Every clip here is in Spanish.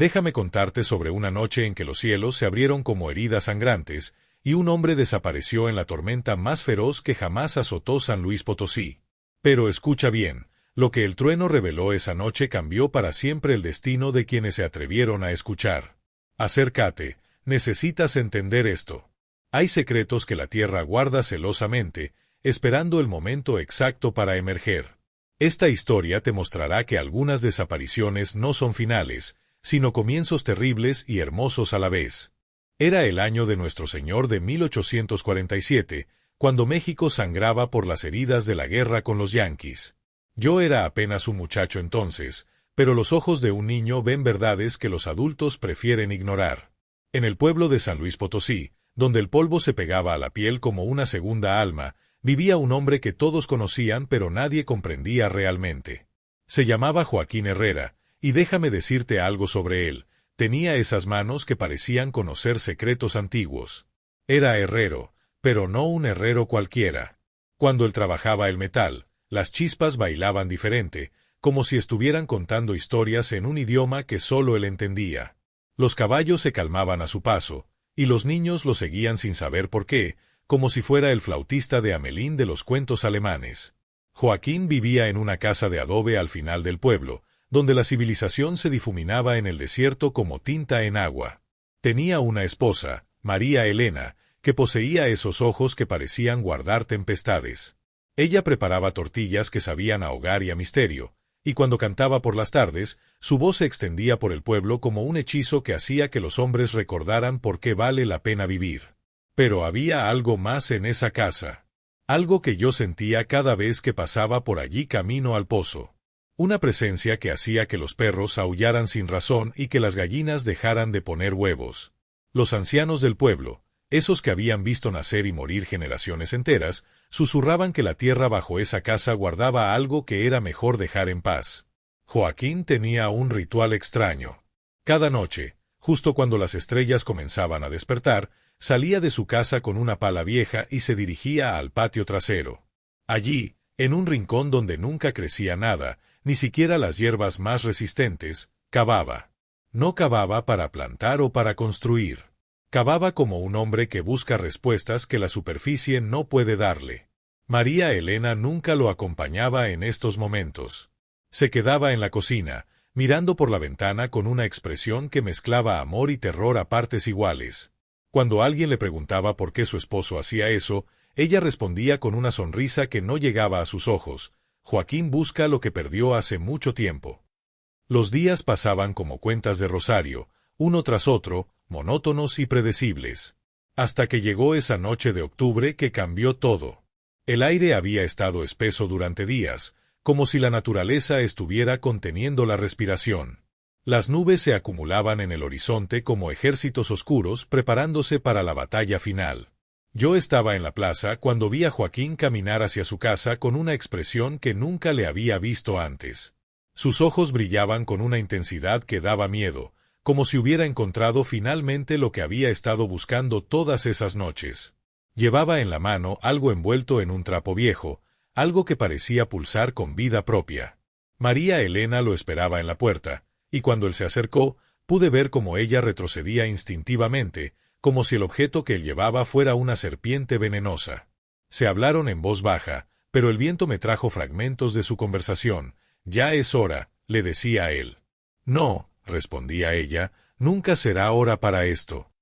Déjame contarte sobre una noche en que los cielos se abrieron como heridas sangrantes, y un hombre desapareció en la tormenta más feroz que jamás azotó San Luis Potosí. Pero escucha bien, lo que el trueno reveló esa noche cambió para siempre el destino de quienes se atrevieron a escuchar. Acércate, necesitas entender esto. Hay secretos que la Tierra guarda celosamente, esperando el momento exacto para emerger. Esta historia te mostrará que algunas desapariciones no son finales, sino comienzos terribles y hermosos a la vez. Era el año de Nuestro Señor de 1847, cuando México sangraba por las heridas de la guerra con los yanquis. Yo era apenas un muchacho entonces, pero los ojos de un niño ven verdades que los adultos prefieren ignorar. En el pueblo de San Luis Potosí, donde el polvo se pegaba a la piel como una segunda alma, vivía un hombre que todos conocían pero nadie comprendía realmente. Se llamaba Joaquín Herrera, y déjame decirte algo sobre él. Tenía esas manos que parecían conocer secretos antiguos. Era herrero, pero no un herrero cualquiera. Cuando él trabajaba el metal, las chispas bailaban diferente, como si estuvieran contando historias en un idioma que solo él entendía. Los caballos se calmaban a su paso, y los niños lo seguían sin saber por qué, como si fuera el flautista de Hamelín de los cuentos alemanes. Joaquín vivía en una casa de adobe al final del pueblo, donde la civilización se difuminaba en el desierto como tinta en agua. Tenía una esposa, María Elena, que poseía esos ojos que parecían guardar tempestades. Ella preparaba tortillas que sabían a hogar y a misterio, y cuando cantaba por las tardes, su voz se extendía por el pueblo como un hechizo que hacía que los hombres recordaran por qué vale la pena vivir. Pero había algo más en esa casa. Algo que yo sentía cada vez que pasaba por allí camino al pozo. Una presencia que hacía que los perros aullaran sin razón y que las gallinas dejaran de poner huevos. Los ancianos del pueblo, esos que habían visto nacer y morir generaciones enteras, susurraban que la tierra bajo esa casa guardaba algo que era mejor dejar en paz. Joaquín tenía un ritual extraño. Cada noche, justo cuando las estrellas comenzaban a despertar, salía de su casa con una pala vieja y se dirigía al patio trasero. Allí, en un rincón donde nunca crecía nada, ni siquiera las hierbas más resistentes, cavaba. No cavaba para plantar o para construir. Cavaba como un hombre que busca respuestas que la superficie no puede darle. María Elena nunca lo acompañaba en estos momentos. Se quedaba en la cocina, mirando por la ventana con una expresión que mezclaba amor y terror a partes iguales. Cuando alguien le preguntaba por qué su esposo hacía eso, ella respondía con una sonrisa que no llegaba a sus ojos: Joaquín busca lo que perdió hace mucho tiempo. Los días pasaban como cuentas de rosario, uno tras otro, monótonos y predecibles. Hasta que llegó esa noche de octubre que cambió todo. El aire había estado espeso durante días, como si la naturaleza estuviera conteniendo la respiración. Las nubes se acumulaban en el horizonte como ejércitos oscuros preparándose para la batalla final. Yo estaba en la plaza cuando vi a Joaquín caminar hacia su casa con una expresión que nunca le había visto antes. Sus ojos brillaban con una intensidad que daba miedo, como si hubiera encontrado finalmente lo que había estado buscando todas esas noches. Llevaba en la mano algo envuelto en un trapo viejo, algo que parecía pulsar con vida propia. María Elena lo esperaba en la puerta, y cuando él se acercó, pude ver cómo ella retrocedía instintivamente, como si el objeto que él llevaba fuera una serpiente venenosa. Se hablaron en voz baja, pero el viento me trajo fragmentos de su conversación. «Ya es hora», le decía a él. «No», respondía ella, «nunca será hora para esto».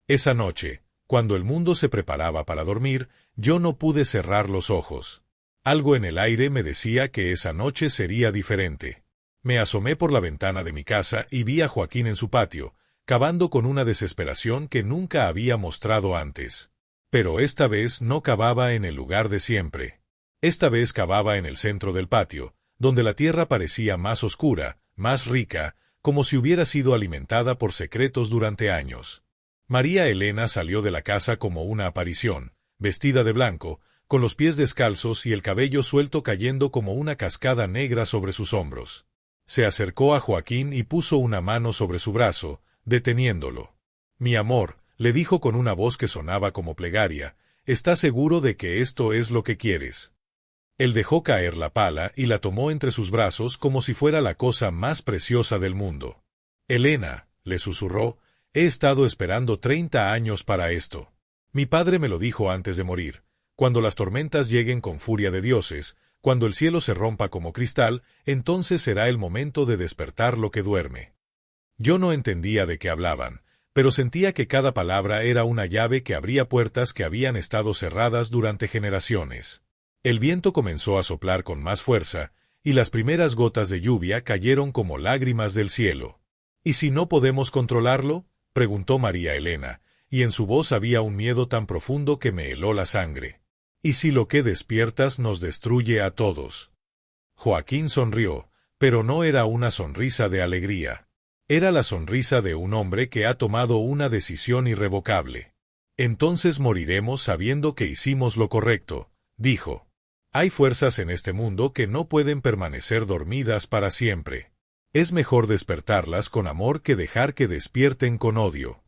Esa noche, cuando el mundo se preparaba para dormir, yo no pude cerrar los ojos. Algo en el aire me decía que esa noche sería diferente. Me asomé por la ventana de mi casa y vi a Joaquín en su patio, cavando con una desesperación que nunca había mostrado antes. Pero esta vez no cavaba en el lugar de siempre. Esta vez cavaba en el centro del patio, donde la tierra parecía más oscura, más rica, como si hubiera sido alimentada por secretos durante años. María Elena salió de la casa como una aparición, vestida de blanco, con los pies descalzos y el cabello suelto cayendo como una cascada negra sobre sus hombros. Se acercó a Joaquín y puso una mano sobre su brazo, deteniéndolo. «Mi amor», le dijo con una voz que sonaba como plegaria, «¿estás seguro de que esto es lo que quieres?». Él dejó caer la pala y la tomó entre sus brazos como si fuera la cosa más preciosa del mundo. Elena, le susurró, he estado esperando 30 años para esto. Mi padre me lo dijo antes de morir. Cuando las tormentas lleguen con furia de dioses, cuando el cielo se rompa como cristal, entonces será el momento de despertar lo que duerme. Yo no entendía de qué hablaban, pero sentía que cada palabra era una llave que abría puertas que habían estado cerradas durante generaciones. El viento comenzó a soplar con más fuerza, y las primeras gotas de lluvia cayeron como lágrimas del cielo. ¿Y si no podemos controlarlo?, preguntó María Elena, y en su voz había un miedo tan profundo que me heló la sangre. ¿Y si lo que despiertas nos destruye a todos? Joaquín sonrió, pero no era una sonrisa de alegría. Era la sonrisa de un hombre que ha tomado una decisión irrevocable. Entonces moriremos sabiendo que hicimos lo correcto, dijo. Hay fuerzas en este mundo que no pueden permanecer dormidas para siempre. Es mejor despertarlas con amor que dejar que despierten con odio.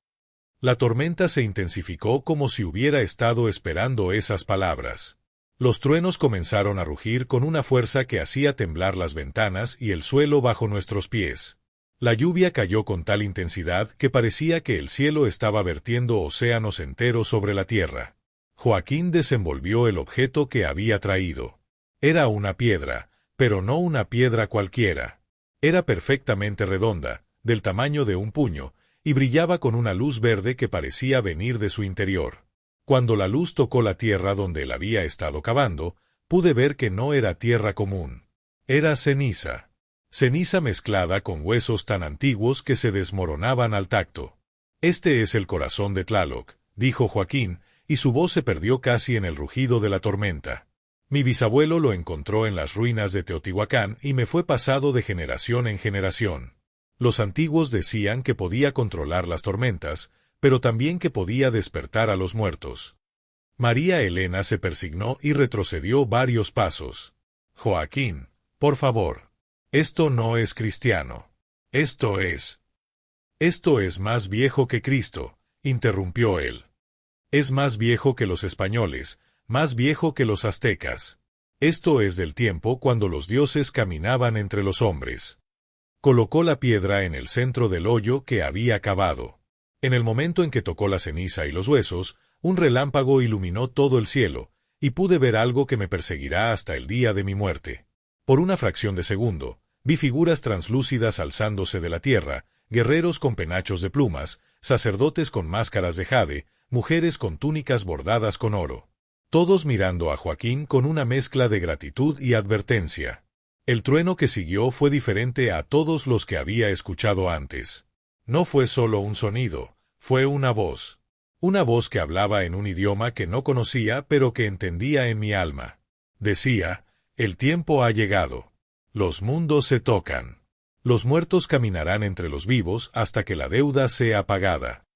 La tormenta se intensificó como si hubiera estado esperando esas palabras. Los truenos comenzaron a rugir con una fuerza que hacía temblar las ventanas y el suelo bajo nuestros pies. La lluvia cayó con tal intensidad que parecía que el cielo estaba vertiendo océanos enteros sobre la tierra. Joaquín desenvolvió el objeto que había traído. Era una piedra, pero no una piedra cualquiera. Era perfectamente redonda, del tamaño de un puño, y brillaba con una luz verde que parecía venir de su interior. Cuando la luz tocó la tierra donde él había estado cavando, pude ver que no era tierra común. Era ceniza. Ceniza mezclada con huesos tan antiguos que se desmoronaban al tacto. Este es el corazón de Tlaloc, dijo Joaquín, y su voz se perdió casi en el rugido de la tormenta. Mi bisabuelo lo encontró en las ruinas de Teotihuacán y me fue pasado de generación en generación. Los antiguos decían que podía controlar las tormentas, pero también que podía despertar a los muertos. María Elena se persignó y retrocedió varios pasos. Joaquín, por favor. Esto no es cristiano. Esto es más viejo que Cristo, interrumpió él. Es más viejo que los españoles, más viejo que los aztecas. Esto es del tiempo cuando los dioses caminaban entre los hombres. Colocó la piedra en el centro del hoyo que había cavado. En el momento en que tocó la ceniza y los huesos, un relámpago iluminó todo el cielo, y pude ver algo que me perseguirá hasta el día de mi muerte. Por una fracción de segundo, vi figuras translúcidas alzándose de la tierra, guerreros con penachos de plumas, sacerdotes con máscaras de jade, mujeres con túnicas bordadas con oro. Todos mirando a Joaquín con una mezcla de gratitud y advertencia. El trueno que siguió fue diferente a todos los que había escuchado antes. No fue solo un sonido, fue una voz. Una voz que hablaba en un idioma que no conocía pero que entendía en mi alma. Decía, el tiempo ha llegado. Los mundos se tocan. Los muertos caminarán entre los vivos hasta que la deuda sea pagada.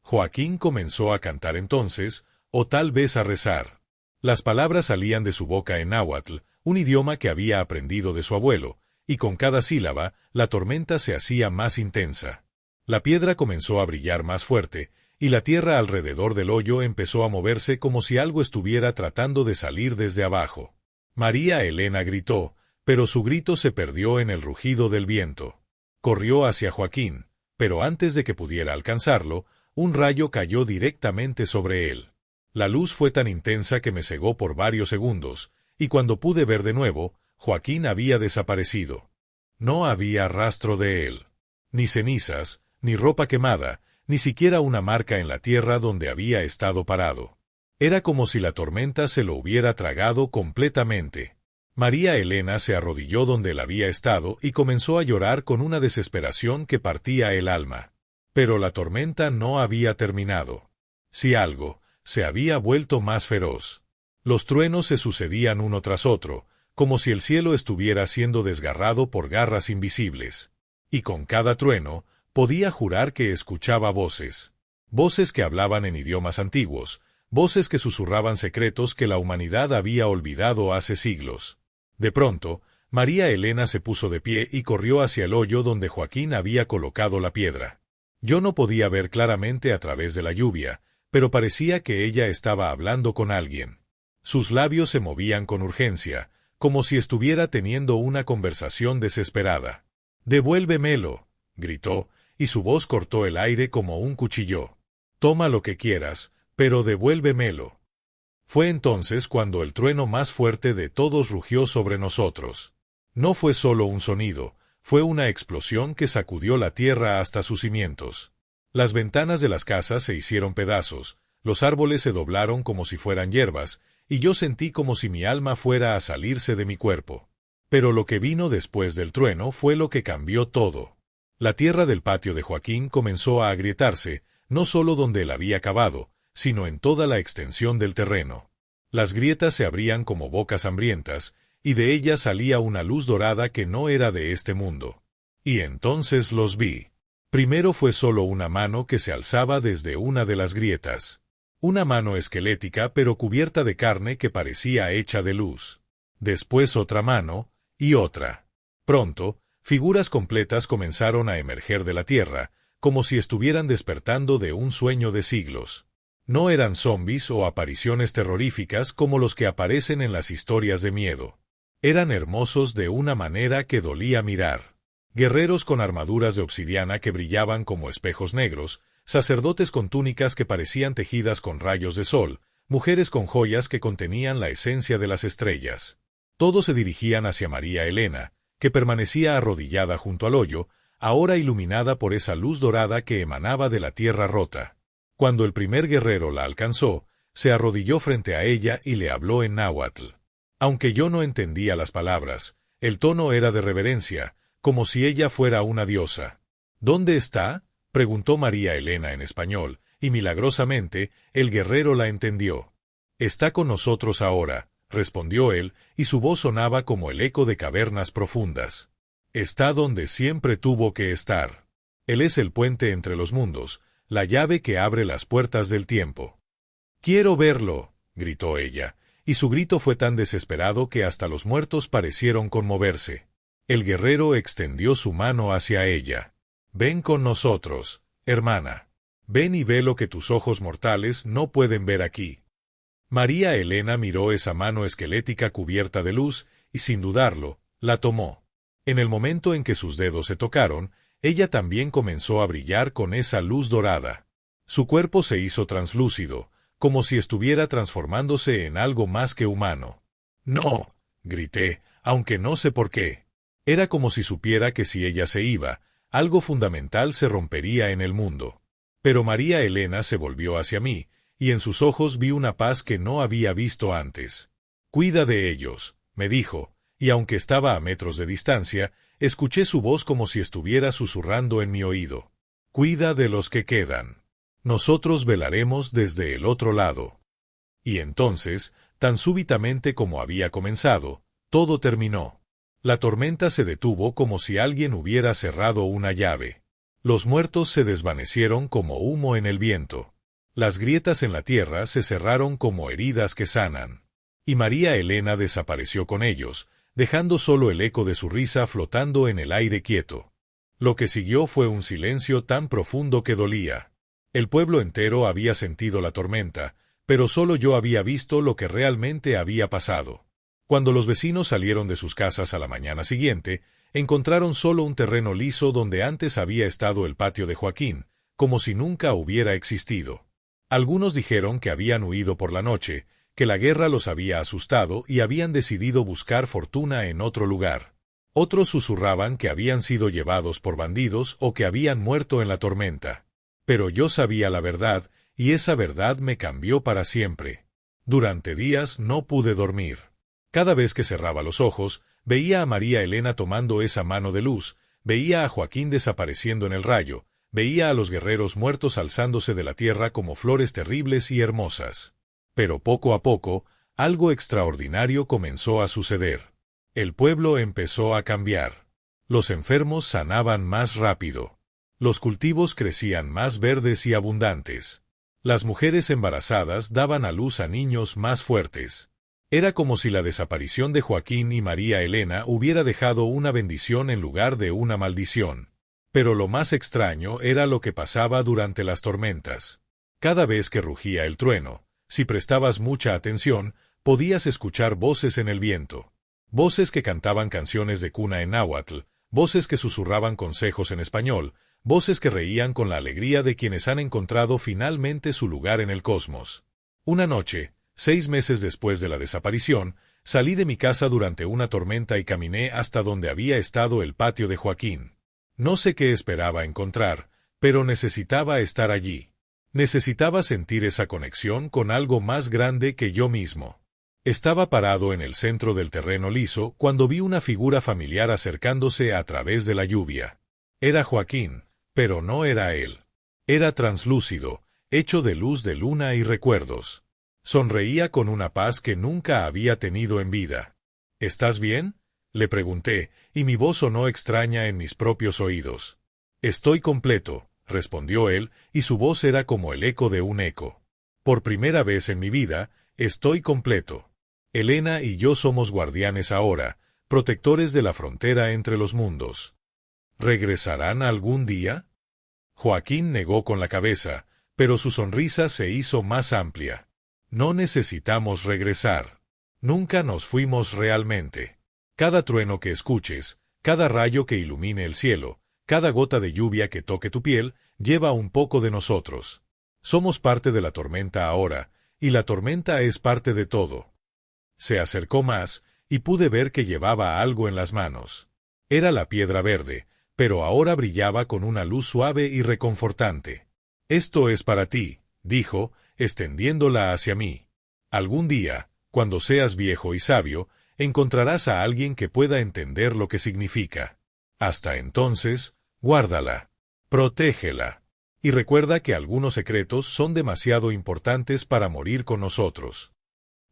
Joaquín comenzó a cantar entonces, o tal vez a rezar. Las palabras salían de su boca en náhuatl, un idioma que había aprendido de su abuelo, y con cada sílaba, la tormenta se hacía más intensa. La piedra comenzó a brillar más fuerte, y la tierra alrededor del hoyo empezó a moverse como si algo estuviera tratando de salir desde abajo. María Elena gritó, pero su grito se perdió en el rugido del viento. Corrió hacia Joaquín, pero antes de que pudiera alcanzarlo, un rayo cayó directamente sobre él. La luz fue tan intensa que me cegó por varios segundos, y cuando pude ver de nuevo, Joaquín había desaparecido. No había rastro de él. Ni cenizas, ni ropa quemada, ni siquiera una marca en la tierra donde había estado parado. Era como si la tormenta se lo hubiera tragado completamente. María Elena se arrodilló donde él había estado y comenzó a llorar con una desesperación que partía el alma. Pero la tormenta no había terminado. Si algo, se había vuelto más feroz. Los truenos se sucedían uno tras otro, como si el cielo estuviera siendo desgarrado por garras invisibles. Y con cada trueno, podía jurar que escuchaba voces. Voces que hablaban en idiomas antiguos, voces que susurraban secretos que la humanidad había olvidado hace siglos. De pronto, María Elena se puso de pie y corrió hacia el hoyo donde Joaquín había colocado la piedra. Yo no podía ver claramente a través de la lluvia, pero parecía que ella estaba hablando con alguien. Sus labios se movían con urgencia, como si estuviera teniendo una conversación desesperada. «Devuélvemelo», gritó, y su voz cortó el aire como un cuchillo. «Toma lo que quieras, pero devuélvemelo». Fue entonces cuando el trueno más fuerte de todos rugió sobre nosotros. No fue solo un sonido, fue una explosión que sacudió la tierra hasta sus cimientos. Las ventanas de las casas se hicieron pedazos, los árboles se doblaron como si fueran hierbas, y yo sentí como si mi alma fuera a salirse de mi cuerpo. Pero lo que vino después del trueno fue lo que cambió todo. La tierra del patio de Joaquín comenzó a agrietarse, no solo donde él había cavado, sino en toda la extensión del terreno. Las grietas se abrían como bocas hambrientas, y de ellas salía una luz dorada que no era de este mundo. Y entonces los vi. Primero fue solo una mano que se alzaba desde una de las grietas. Una mano esquelética pero cubierta de carne que parecía hecha de luz. Después otra mano, y otra. Pronto, figuras completas comenzaron a emerger de la tierra, como si estuvieran despertando de un sueño de siglos. No eran zombis o apariciones terroríficas como los que aparecen en las historias de miedo. Eran hermosos de una manera que dolía mirar. Guerreros con armaduras de obsidiana que brillaban como espejos negros, sacerdotes con túnicas que parecían tejidas con rayos de sol, mujeres con joyas que contenían la esencia de las estrellas. Todos se dirigían hacia María Elena, que permanecía arrodillada junto al hoyo, ahora iluminada por esa luz dorada que emanaba de la tierra rota. Cuando el primer guerrero la alcanzó, se arrodilló frente a ella y le habló en náhuatl. Aunque yo no entendía las palabras, el tono era de reverencia, como si ella fuera una diosa. «¿Dónde está?», preguntó María Elena en español, y milagrosamente, el guerrero la entendió. «Está con nosotros ahora», respondió él, y su voz sonaba como el eco de cavernas profundas. «Está donde siempre tuvo que estar. Él es el puente entre los mundos, la llave que abre las puertas del tiempo». «Quiero verlo», gritó ella, y su grito fue tan desesperado que hasta los muertos parecieron conmoverse. El guerrero extendió su mano hacia ella. «Ven con nosotros, hermana. Ven y ve lo que tus ojos mortales no pueden ver aquí». María Elena miró esa mano esquelética cubierta de luz, y sin dudarlo, la tomó. En el momento en que sus dedos se tocaron, ella también comenzó a brillar con esa luz dorada. Su cuerpo se hizo translúcido, como si estuviera transformándose en algo más que humano. «No», grité, aunque no sé por qué. Era como si supiera que si ella se iba, algo fundamental se rompería en el mundo. Pero María Elena se volvió hacia mí, y en sus ojos vi una paz que no había visto antes. «Cuida de ellos», me dijo, y aunque estaba a metros de distancia, escuché su voz como si estuviera susurrando en mi oído. «Cuida de los que quedan. Nosotros velaremos desde el otro lado». Y entonces, tan súbitamente como había comenzado, todo terminó. La tormenta se detuvo como si alguien hubiera cerrado una llave. Los muertos se desvanecieron como humo en el viento. Las grietas en la tierra se cerraron como heridas que sanan. Y María Elena desapareció con ellos, dejando solo el eco de su risa flotando en el aire quieto. Lo que siguió fue un silencio tan profundo que dolía. El pueblo entero había sentido la tormenta, pero solo yo había visto lo que realmente había pasado. Cuando los vecinos salieron de sus casas a la mañana siguiente, encontraron solo un terreno liso donde antes había estado el patio de Joaquín, como si nunca hubiera existido. Algunos dijeron que habían huido por la noche, que la guerra los había asustado y habían decidido buscar fortuna en otro lugar. Otros susurraban que habían sido llevados por bandidos o que habían muerto en la tormenta. Pero yo sabía la verdad, y esa verdad me cambió para siempre. Durante días no pude dormir. Cada vez que cerraba los ojos, veía a María Elena tomando esa mano de luz, veía a Joaquín desapareciendo en el rayo, veía a los guerreros muertos alzándose de la tierra como flores terribles y hermosas. Pero poco a poco, algo extraordinario comenzó a suceder. El pueblo empezó a cambiar. Los enfermos sanaban más rápido. Los cultivos crecían más verdes y abundantes. Las mujeres embarazadas daban a luz a niños más fuertes. Era como si la desaparición de Joaquín y María Elena hubiera dejado una bendición en lugar de una maldición. Pero lo más extraño era lo que pasaba durante las tormentas. Cada vez que rugía el trueno, si prestabas mucha atención, podías escuchar voces en el viento. Voces que cantaban canciones de cuna en náhuatl, voces que susurraban consejos en español, voces que reían con la alegría de quienes han encontrado finalmente su lugar en el cosmos. Una noche, 6 meses después de la desaparición, salí de mi casa durante una tormenta y caminé hasta donde había estado el patio de Joaquín. No sé qué esperaba encontrar, pero necesitaba estar allí. Necesitaba sentir esa conexión con algo más grande que yo mismo. Estaba parado en el centro del terreno liso cuando vi una figura familiar acercándose a través de la lluvia. Era Joaquín, pero no era él. Era translúcido, hecho de luz de luna y recuerdos. Sonreía con una paz que nunca había tenido en vida. ¿Estás bien?, le pregunté, y mi voz sonó extraña en mis propios oídos. Estoy completo, respondió él, y su voz era como el eco de un eco. Por primera vez en mi vida, estoy completo. Elena y yo somos guardianes ahora, protectores de la frontera entre los mundos. ¿Regresarán algún día? Joaquín negó con la cabeza, pero su sonrisa se hizo más amplia. No necesitamos regresar. Nunca nos fuimos realmente. Cada trueno que escuches, cada rayo que ilumine el cielo, cada gota de lluvia que toque tu piel, lleva un poco de nosotros. Somos parte de la tormenta ahora, y la tormenta es parte de todo. Se acercó más, y pude ver que llevaba algo en las manos. Era la piedra verde, pero ahora brillaba con una luz suave y reconfortante. Esto es para ti, dijo, extendiéndola hacia mí. Algún día, cuando seas viejo y sabio, encontrarás a alguien que pueda entender lo que significa. Hasta entonces, guárdala, protégela, y recuerda que algunos secretos son demasiado importantes para morir con nosotros.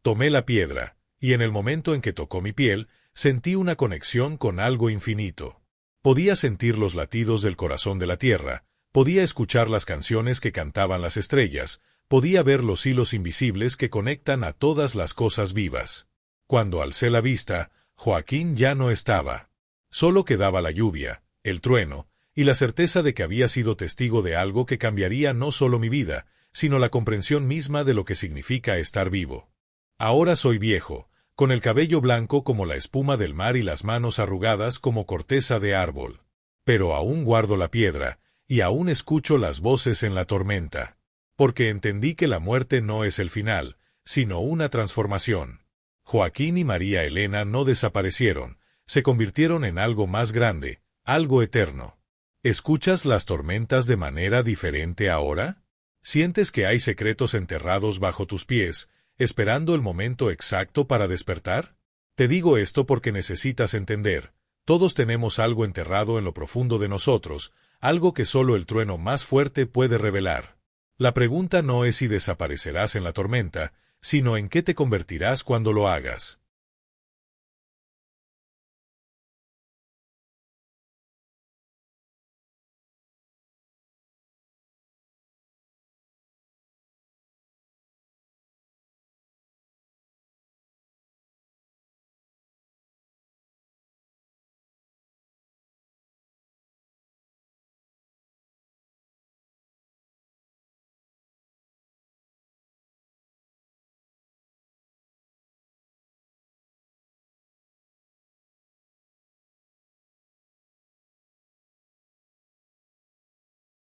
Tomé la piedra, y en el momento en que tocó mi piel, sentí una conexión con algo infinito. Podía sentir los latidos del corazón de la tierra, podía escuchar las canciones que cantaban las estrellas, podía ver los hilos invisibles que conectan a todas las cosas vivas. Cuando alcé la vista, Joaquín ya no estaba. Solo quedaba la lluvia, el trueno, y la certeza de que había sido testigo de algo que cambiaría no solo mi vida, sino la comprensión misma de lo que significa estar vivo. Ahora soy viejo, con el cabello blanco como la espuma del mar y las manos arrugadas como corteza de árbol. Pero aún guardo la piedra, y aún escucho las voces en la tormenta. Porque entendí que la muerte no es el final, sino una transformación. Joaquín y María Elena no desaparecieron, se convirtieron en algo más grande, algo eterno. ¿Escuchas las tormentas de manera diferente ahora? ¿Sientes que hay secretos enterrados bajo tus pies, esperando el momento exacto para despertar? Te digo esto porque necesitas entender. Todos tenemos algo enterrado en lo profundo de nosotros, algo que solo el trueno más fuerte puede revelar. La pregunta no es si desaparecerás en la tormenta, sino en qué te convertirás cuando lo hagas.